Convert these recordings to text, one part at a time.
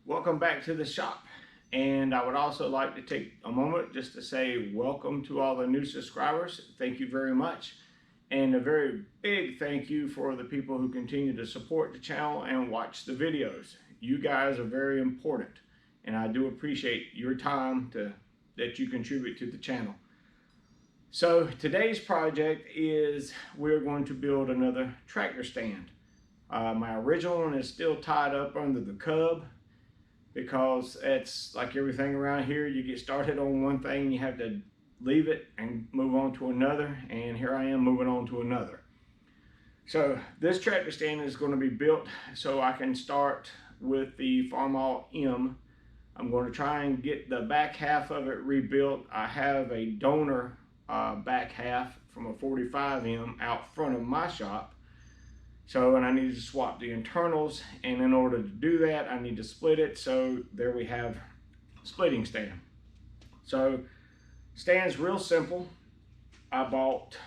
Welcome back to the shop. And I would also like to take a moment just to say welcome to all the new subscribers. Thank you very much. And a very big thank you for the people who continue to support the channel and watch the videos. You guys are very important, and I do appreciate your time that you contribute to the channel. So today's project is we're going to build another tractor stand. My original one is still tied up under the cub, because it's like everything around here. You get started on one thing, you have to leave it and move on to another, and here I am moving on to another. So this tractor stand is going to be built so I can start with the Farmall M. I'm going to try and get the back half of it rebuilt. I have a donor back half from a 45M out front of my shop. So, and I need to swap the internals, and in order to do that, I need to split it. So there we have splitting stand. So stand's real simple. I bought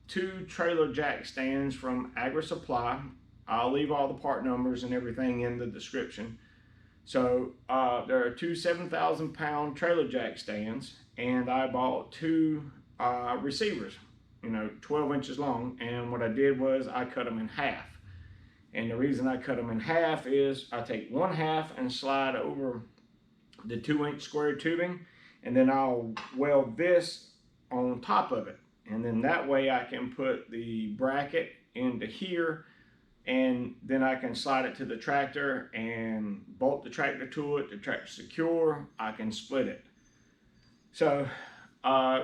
2 trailer jack stands from Agri Supply. I'll leave all the part numbers and everything in the description. So there are 2 7,000-pound trailer jack stands, and I bought 2 receivers, 12 inches long. And what I did was I cut them in half. And the reason I cut them in half is I take one half and slide over the 2-inch square tubing, and then I'll weld this on top of it. And then that way I can put the bracket into here, and then I can slide it to the tractor and bolt the tractor to it. The tractor's secure, I can split it. So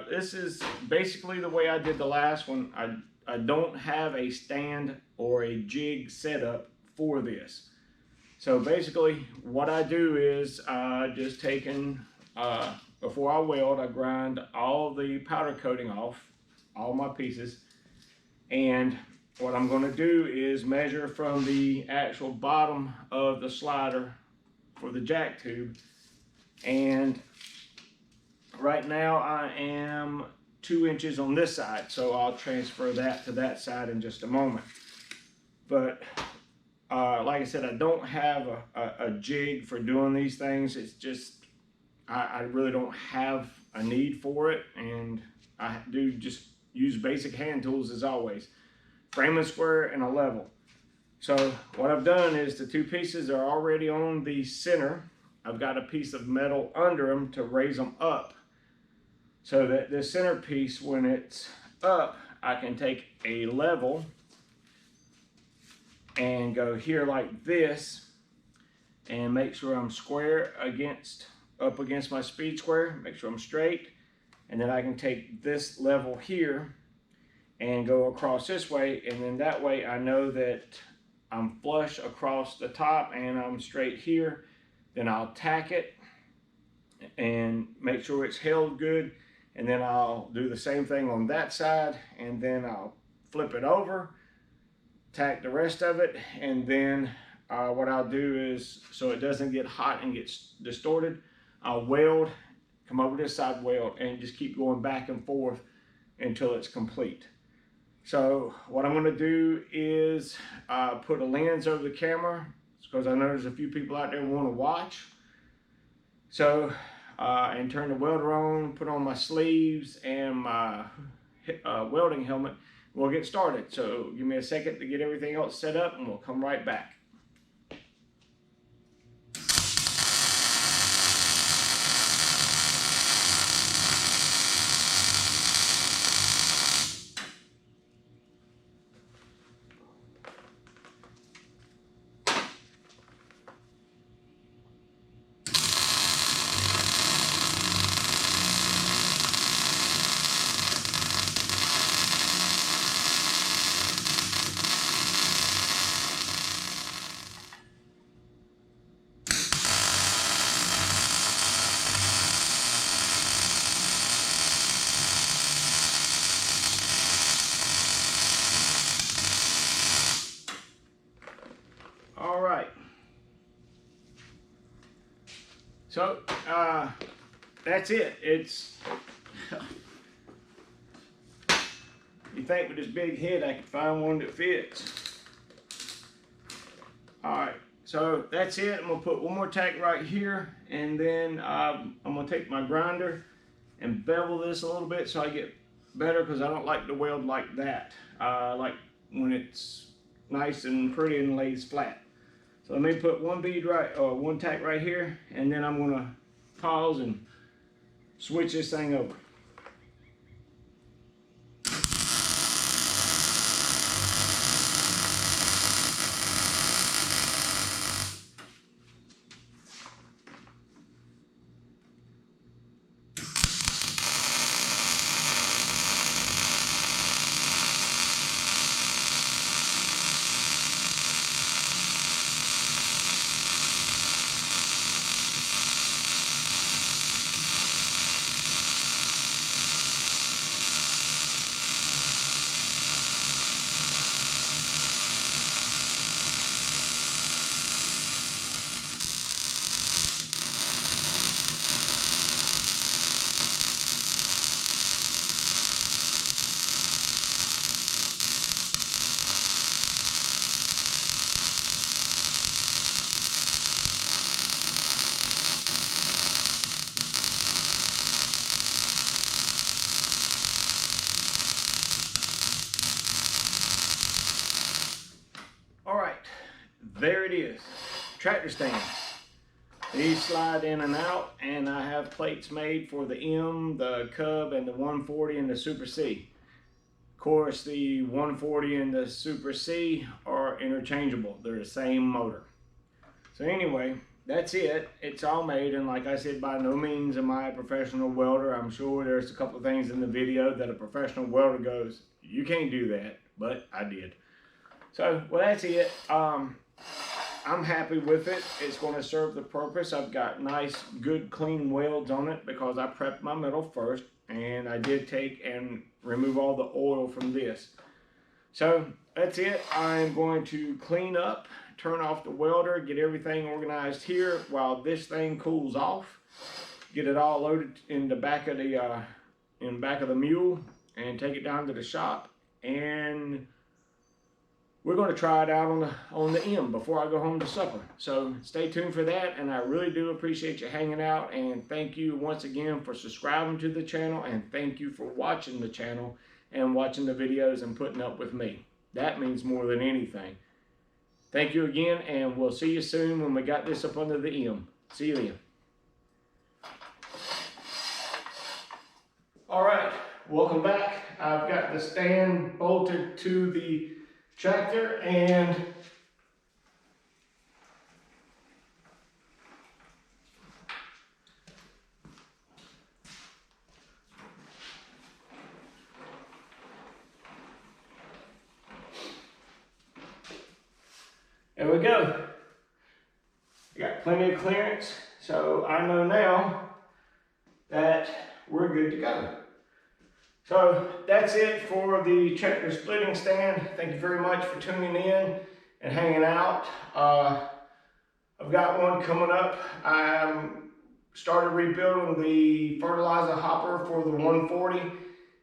this is basically the way I did the last one. I don't have a stand or a jig setup for this. So basically what I do is just taking, before I weld, I grind all the powder coating off, all my pieces. And what I'm going to do is measure from the actual bottom of the slider for the jack tube. And right now I am 2 inches on this side, so I'll transfer that to that side in just a moment. But like I said, I don't have a jig for doing these things. It's just I really don't have a need for it, and I do just use basic hand tools as always. Frame and square and a level. So what I've done is the 2 pieces are already on the center. I've got a piece of metal under them to raise them up, so that the center piece, when it's up, I can take a level and go here like this and make sure I'm square up against my speed square, make sure I'm straight, and then I can take this level here and go across this way, and then that way I know that I'm flush across the top and I'm straight here. Then I'll tack it and make sure it's held good. And then I'll do the same thing on that side, and then I'll flip it over, tack the rest of it, and then what I'll do is, so it doesn't get hot and gets distorted, I'll weld, come over this side, weld, and just keep going back and forth until it's complete. So what I'm going to do is put a lens over the camera, because I know there's a few people out there who want to watch. So and turn the welder on, put on my sleeves and my welding helmet. We'll get started. So give me a second to get everything else set up, and we'll come right back. All right. So that's it. It's you think with this big head I could find one that fits. All right. so that's it. I'm gonna put one more tack right here, and then I'm gonna take my grinder and bevel this a little bit so I get better, because I don't like to weld like that. I like when it's nice and pretty and lays flat. So let me put one tack right here, and then I'm gonna pause and switch this thing over. All right, there it is, tractor stand. These slide in and out, and I have plates made for the M, the Cub, and the 140 and the Super C. Of course, the 140 and the Super C are interchangeable. They're the same motor. So anyway, that's it. It's all made, and like I said, by no means am I a professional welder. I'm sure there's a couple of things in the video that a professional welder goes, you can't do that, but I did. So, well, that's it. I'm happy with it. It's going to serve the purpose. I've got nice, good, clean welds on it because I prepped my metal first, and I did take and remove all the oil from this. So, that's it. I'm going to clean up, turn off the welder, get everything organized here while this thing cools off. Get it all loaded in the back of the mule, and take it down to the shop, and we're going to try it out on the M before I go home to supper. So stay tuned for that, and I really do appreciate you hanging out, and thank you once again for subscribing to the channel, and thank you for watching the channel and watching the videos and putting up with me. That means more than anything. Thank you again, and we'll see you soon when we got this up under the M. See you then. All right, welcome back. I've got the stand bolted to the tractor, and there we go. I got plenty of clearance, so I know now that we're good to go. So that's it for the tractor splitting stand. Thank you very much for tuning in and hanging out. I've got one coming up. I started rebuilding the fertilizer hopper for the 140,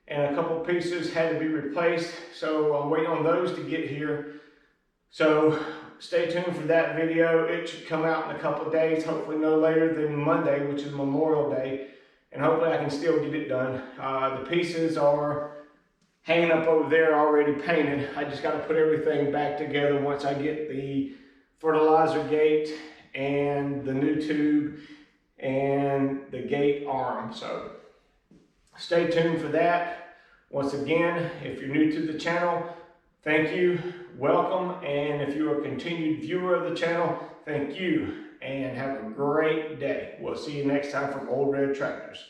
and a couple pieces had to be replaced. So I'm waiting on those to get here. So stay tuned for that video. It should come out in a couple of days, hopefully no later than Monday, which is Memorial Day. And hopefully I can still get it done. The pieces are hanging up over there already painted. I just got to put everything back together once I get the fertilizer gate and the new tube and the gate arm. So stay tuned for that. Once again, if you're new to the channel, thank you, welcome. And if you're a continued viewer of the channel, thank you. And have a great day. We'll see you next time from Old Red Tractors.